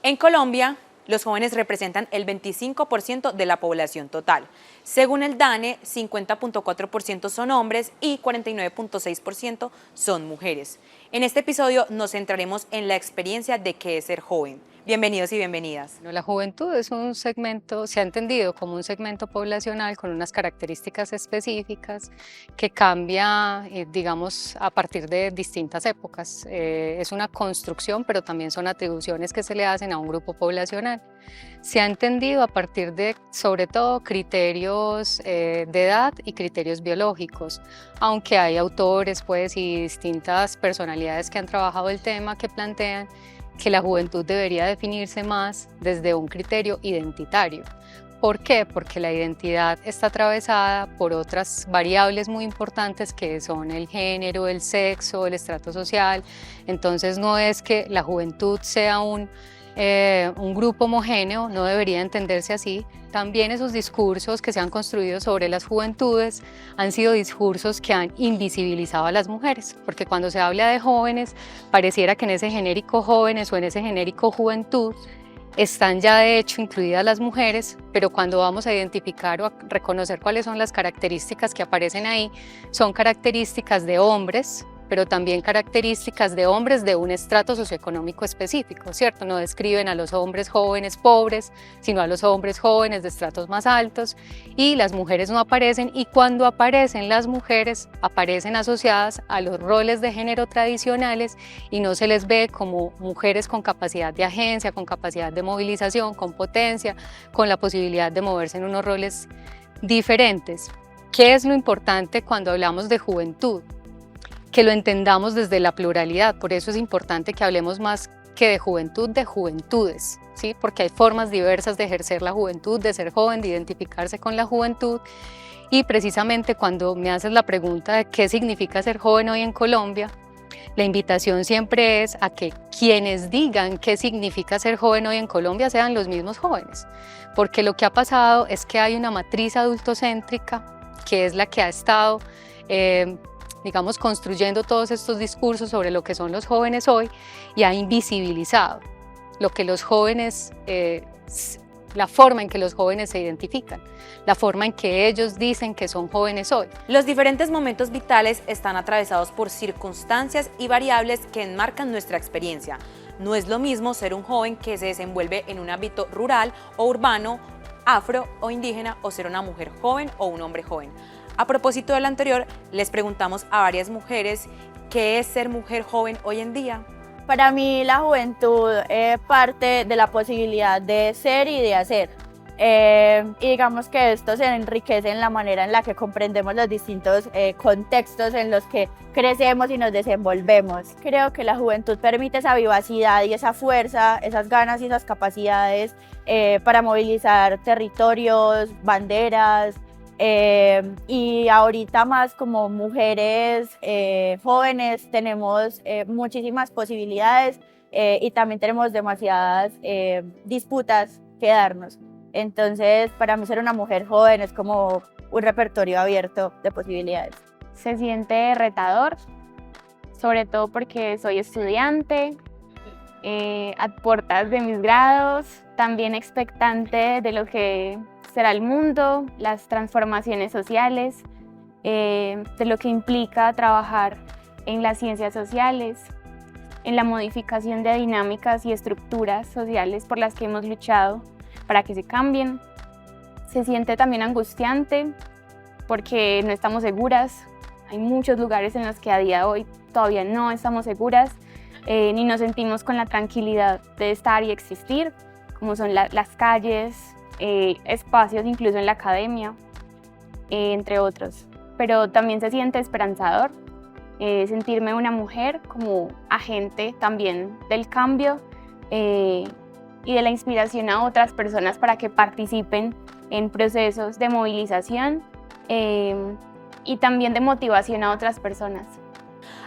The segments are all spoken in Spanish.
En Colombia, los jóvenes representan el 25% de la población total. Según el DANE, 50.4% son hombres y 49.6% son mujeres. En este episodio nos centraremos en la experiencia de qué es ser joven. Bienvenidos y bienvenidas. La juventud es un segmento, se ha entendido como un segmento poblacional con unas características específicas que cambia, digamos, a partir de distintas épocas. Es una construcción, pero también son atribuciones que se le hacen a un grupo poblacional. Se ha entendido a partir de, sobre todo, criterios de edad y criterios biológicos, aunque hay autores pues, y distintas personalidades que han trabajado el tema que plantean que la juventud debería definirse más desde un criterio identitario. ¿Por qué? Porque la identidad está atravesada por otras variables muy importantes que son el género, el sexo, el estrato social. Entonces no es que la juventud sea un grupo homogéneo, no debería entenderse así. También esos discursos que se han construido sobre las juventudes han sido discursos que han invisibilizado a las mujeres, porque cuando se habla de jóvenes, pareciera que en ese genérico jóvenes o en ese genérico juventud están ya de hecho incluidas las mujeres, pero cuando vamos a identificar o a reconocer cuáles son las características que aparecen ahí, son características de hombres, pero también características de hombres de un estrato socioeconómico específico, ¿cierto? No describen a los hombres jóvenes pobres, sino a los hombres jóvenes de estratos más altos, y las mujeres no aparecen, y cuando aparecen las mujeres, aparecen asociadas a los roles de género tradicionales y no se les ve como mujeres con capacidad de agencia, con capacidad de movilización, con potencia, con la posibilidad de moverse en unos roles diferentes. ¿Qué es lo importante cuando hablamos de juventud? Que lo entendamos desde la pluralidad, por eso es importante que hablemos más que de juventud, de juventudes, ¿sí? Porque hay formas diversas de ejercer la juventud, de ser joven, de identificarse con la juventud, y precisamente cuando me haces la pregunta de qué significa ser joven hoy en Colombia, la invitación siempre es a que quienes digan qué significa ser joven hoy en Colombia sean los mismos jóvenes, porque lo que ha pasado es que hay una matriz adultocéntrica que es la que ha estado digamos, construyendo todos estos discursos sobre lo que son los jóvenes hoy y ha invisibilizado lo que los jóvenes, la forma en que los jóvenes se identifican, la forma en que ellos dicen que son jóvenes hoy. Los diferentes momentos vitales están atravesados por circunstancias y variables que enmarcan nuestra experiencia. No es lo mismo ser un joven que se desenvuelve en un ámbito rural o urbano, afro o indígena, o ser una mujer joven o un hombre joven. A propósito del anterior, les preguntamos a varias mujeres qué es ser mujer joven hoy en día. Para mí la juventud parte de la posibilidad de ser y de hacer. Y digamos que esto se enriquece en la manera en la que comprendemos los distintos contextos en los que crecemos y nos desenvolvemos. Creo que la juventud permite esa vivacidad y esa fuerza, esas ganas y esas capacidades para movilizar territorios, banderas, y ahorita más como mujeres jóvenes tenemos muchísimas posibilidades y también tenemos demasiadas disputas que darnos. Entonces, para mí ser una mujer joven es como un repertorio abierto de posibilidades. Se siente retador, sobre todo porque soy estudiante, a puertas de mis grados, también expectante de lo que será el mundo, las transformaciones sociales, de lo que implica trabajar en las ciencias sociales, en la modificación de dinámicas y estructuras sociales por las que hemos luchado para que se cambien. Se siente también angustiante porque no estamos seguras. Hay muchos lugares en los que a día de hoy todavía no estamos seguras, ni nos sentimos con la tranquilidad de estar y existir, como son las calles, espacios incluso en la academia, entre otros. Pero también se siente esperanzador sentirme una mujer como agente también del cambio y de la inspiración a otras personas para que participen en procesos de movilización y también de motivación a otras personas.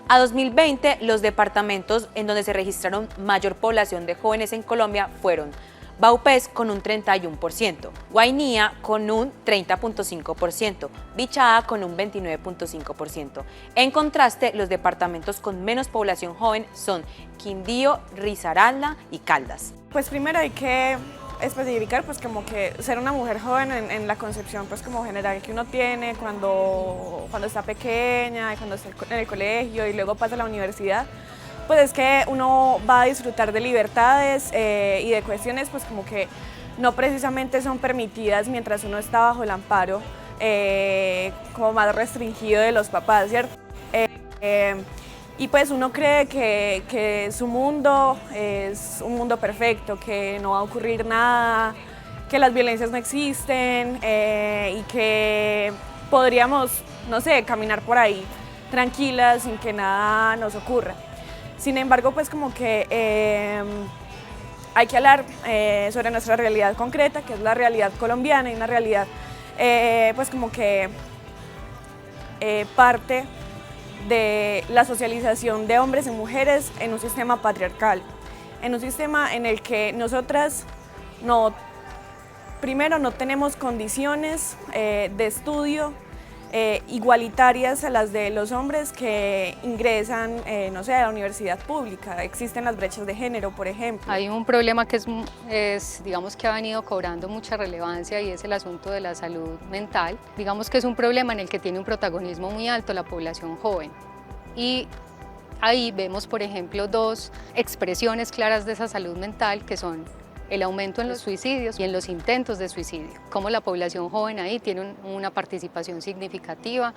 A 2020, los departamentos en donde se registraron mayor población de jóvenes en Colombia fueron Vaupés con un 31%, Guainía con un 30.5%, Bichada con un 29.5%. En contraste, los departamentos con menos población joven son Quindío, Risaralda y Caldas. Pues primero hay que especificar pues como que ser una mujer joven en la concepción pues como general que uno tiene cuando está pequeña y cuando está en el colegio y luego pasa a la universidad, pues es que uno va a disfrutar de libertades y de cuestiones pues como que no precisamente son permitidas mientras uno está bajo el amparo como más restringido de los papás, ¿cierto? Y pues uno cree que su mundo es un mundo perfecto, que no va a ocurrir nada, que las violencias no existen y que podríamos, no sé, caminar por ahí tranquilas sin que nada nos ocurra. Sin embargo, pues como que hay que hablar sobre nuestra realidad concreta, que es la realidad colombiana y una realidad pues como que parte de la socialización de hombres y mujeres en un sistema patriarcal, en un sistema en el que nosotras primero no tenemos condiciones de estudio igualitarias a las de los hombres que ingresan, no sé, a la universidad pública. Existen las brechas de género, por ejemplo. Hay un problema que digamos que ha venido cobrando mucha relevancia y es el asunto de la salud mental. Digamos que es un problema en el que tiene un protagonismo muy alto la población joven. Y ahí vemos, por ejemplo, dos expresiones claras de esa salud mental que son el aumento en los suicidios y en los intentos de suicidio, cómo la población joven ahí tiene una participación significativa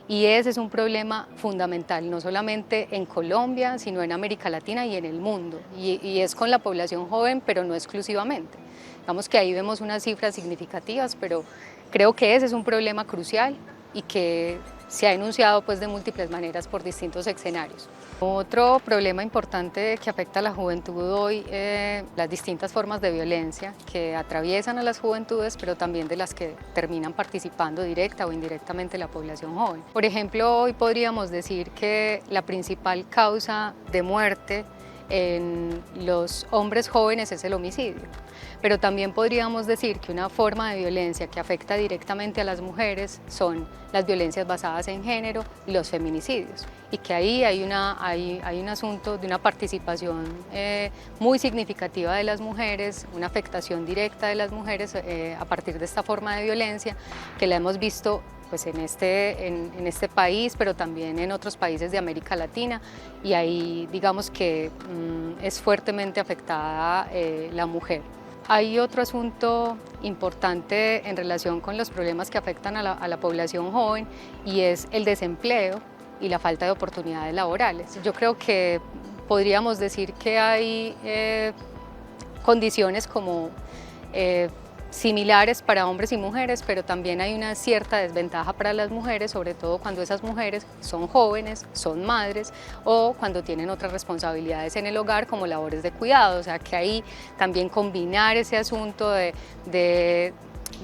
y ese es un problema fundamental, no solamente en Colombia, sino en América Latina y en el mundo, y es con la población joven, pero no exclusivamente. Digamos que ahí vemos unas cifras significativas, pero creo que ese es un problema crucial y que se ha enunciado pues de múltiples maneras por distintos escenarios. Otro problema importante que afecta a la juventud hoy, las distintas formas de violencia que atraviesan a las juventudes, pero también de las que terminan participando directa o indirectamente la población joven. Por ejemplo, hoy podríamos decir que la principal causa de muerte en los hombres jóvenes es el homicidio, pero también podríamos decir que una forma de violencia que afecta directamente a las mujeres son las violencias basadas en género y los feminicidios, y que ahí hay un asunto de una participación muy significativa de las mujeres, una afectación directa de las mujeres a partir de esta forma de violencia que la hemos visto pues en este país, pero también en otros países de América Latina, y ahí digamos que es fuertemente afectada la mujer. Hay otro asunto importante en relación con los problemas que afectan a la población joven y es el desempleo y la falta de oportunidades laborales. Yo creo que podríamos decir que hay condiciones como similares para hombres y mujeres, pero también hay una cierta desventaja para las mujeres, sobre todo cuando esas mujeres son jóvenes, son madres o cuando tienen otras responsabilidades en el hogar como labores de cuidado. O sea que ahí también combinar ese asunto de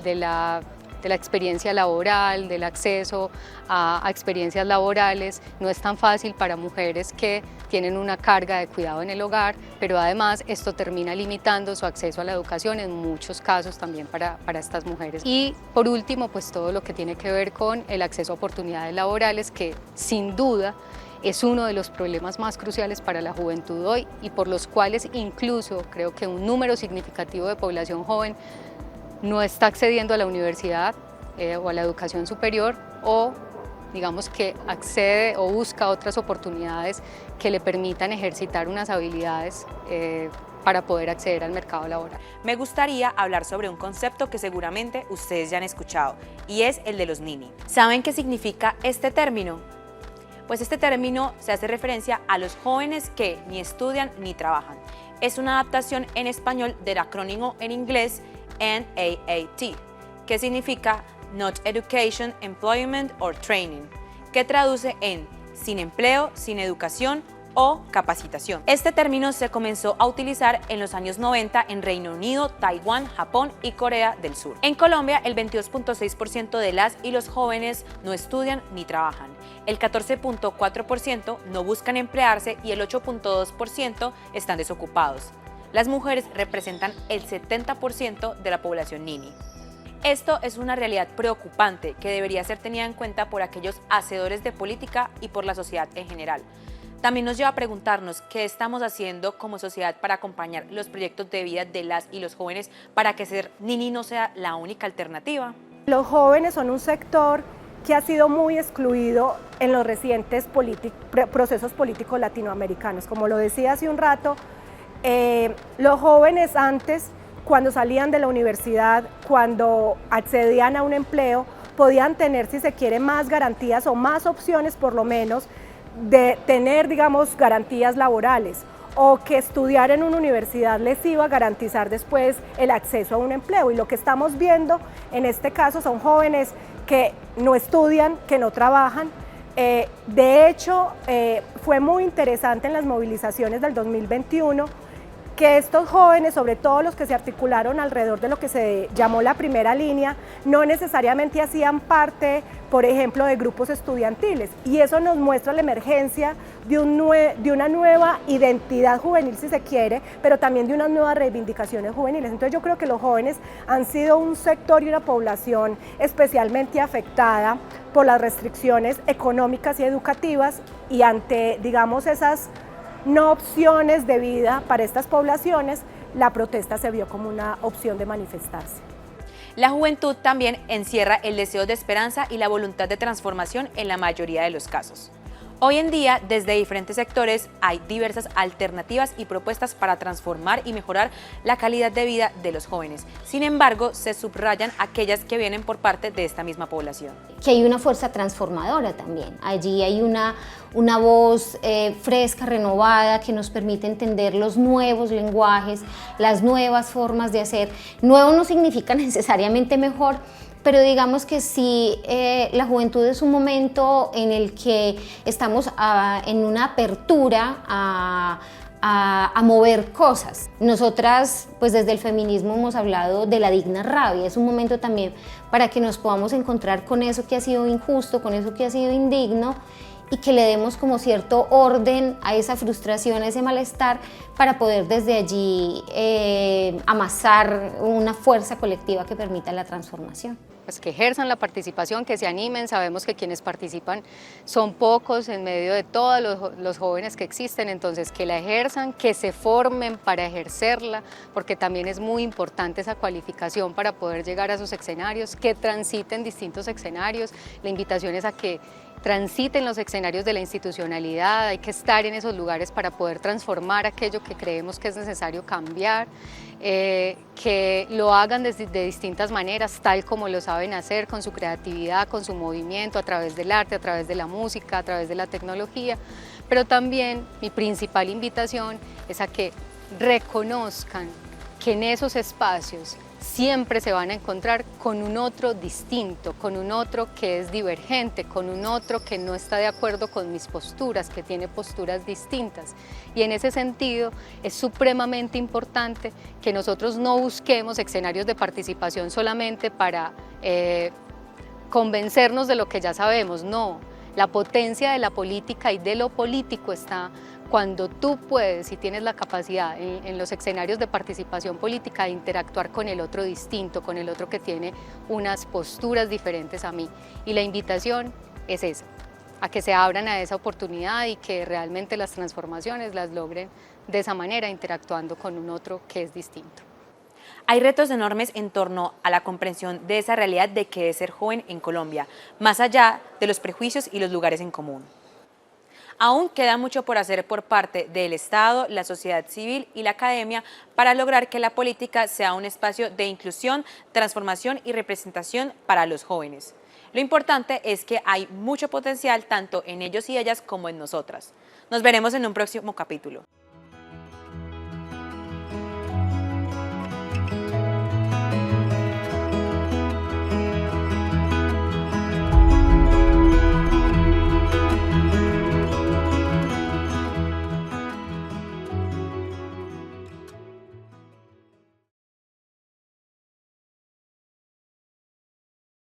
la experiencia laboral, del acceso a experiencias laborales, no es tan fácil para mujeres que tienen una carga de cuidado en el hogar, pero además esto termina limitando su acceso a la educación en muchos casos también para estas mujeres. Y por último, pues todo lo que tiene que ver con el acceso a oportunidades laborales, que sin duda es uno de los problemas más cruciales para la juventud hoy y por los cuales incluso creo que un número significativo de población joven no está accediendo a la universidad o a la educación superior, o digamos que accede o busca otras oportunidades que le permitan ejercitar unas habilidades para poder acceder al mercado laboral. Me gustaría hablar sobre un concepto que seguramente ustedes ya han escuchado y es el de los nini. ¿Saben qué significa este término? Pues este término se hace referencia a los jóvenes que ni estudian ni trabajan. Es una adaptación en español del acrónimo en inglés NAAT, que significa Not Education, Employment or Training, que traduce en sin empleo, sin educación o capacitación. Este término se comenzó a utilizar en los años 90 en Reino Unido, Taiwán, Japón y Corea del Sur. En Colombia, el 22.6% de las y los jóvenes no estudian ni trabajan, el 14.4% no buscan emplearse y el 8.2% están desocupados. Las mujeres representan el 70% de la población Nini. Esto es una realidad preocupante que debería ser tenida en cuenta por aquellos hacedores de política y por la sociedad en general. También nos lleva a preguntarnos qué estamos haciendo como sociedad para acompañar los proyectos de vida de las y los jóvenes para que ser Nini no sea la única alternativa. Los jóvenes son un sector que ha sido muy excluido en los recientes procesos políticos latinoamericanos. Como lo decía hace un rato, los jóvenes antes, cuando salían de la universidad, cuando accedían a un empleo, podían tener, si se quiere, más garantías o más opciones por lo menos de tener, digamos, garantías laborales, o que estudiar en una universidad les iba a garantizar después el acceso a un empleo. Y lo que estamos viendo en este caso son jóvenes que no estudian, que no trabajan. De hecho, fue muy interesante en las movilizaciones del 2021 que estos jóvenes, sobre todo los que se articularon alrededor de lo que se llamó la primera línea, no necesariamente hacían parte, por ejemplo, de grupos estudiantiles. Y eso nos muestra la emergencia de una nueva identidad juvenil, si se quiere, pero también de unas nuevas reivindicaciones juveniles. Entonces yo creo que los jóvenes han sido un sector y una población especialmente afectada por las restricciones económicas y educativas, y ante, digamos, esas no opciones de vida para estas poblaciones, la protesta se vio como una opción de manifestarse. La juventud también encierra el deseo de esperanza y la voluntad de transformación en la mayoría de los casos. Hoy en día, desde diferentes sectores, hay diversas alternativas y propuestas para transformar y mejorar la calidad de vida de los jóvenes. Sin embargo, se subrayan aquellas que vienen por parte de esta misma población. Que hay una fuerza transformadora también. Allí hay una voz fresca, renovada, que nos permite entender los nuevos lenguajes, las nuevas formas de hacer. Nuevo no significa necesariamente mejor, pero digamos que sí, la juventud es un momento en el que estamos en una apertura a mover cosas. Nosotras, pues desde el feminismo hemos hablado de la digna rabia. Es un momento también para que nos podamos encontrar con eso que ha sido injusto, con eso que ha sido indigno, y que le demos como cierto orden a esa frustración, a ese malestar, para poder desde allí amasar una fuerza colectiva que permita la transformación. Pues que ejerzan la participación, que se animen. Sabemos que quienes participan son pocos en medio de todos los jóvenes que existen, entonces que la ejerzan, que se formen para ejercerla, porque también es muy importante esa cualificación para poder llegar a esos escenarios, que transiten distintos escenarios. La invitación es a que transiten los escenarios de la institucionalidad, hay que estar en esos lugares para poder transformar aquello que creemos que es necesario cambiar, que lo hagan de distintas maneras, tal como lo saben hacer, con su creatividad, con su movimiento, a través del arte, a través de la música, a través de la tecnología, pero también mi principal invitación es a que reconozcan que en esos espacios siempre se van a encontrar con un otro distinto, con un otro que es divergente, con un otro que no está de acuerdo con mis posturas, que tiene posturas distintas. Y en ese sentido es supremamente importante que nosotros no busquemos escenarios de participación solamente para convencernos de lo que ya sabemos, no. La potencia de la política y de lo político está cuando tú puedes y tienes la capacidad en los escenarios de participación política de interactuar con el otro distinto, con el otro que tiene unas posturas diferentes a mí. Y la invitación es esa, a que se abran a esa oportunidad y que realmente las transformaciones las logren de esa manera, interactuando con un otro que es distinto. Hay retos enormes en torno a la comprensión de esa realidad de que es ser joven en Colombia, más allá de los prejuicios y los lugares en común. Aún queda mucho por hacer por parte del Estado, la sociedad civil y la academia para lograr que la política sea un espacio de inclusión, transformación y representación para los jóvenes. Lo importante es que hay mucho potencial tanto en ellos y ellas como en nosotras. Nos veremos en un próximo capítulo.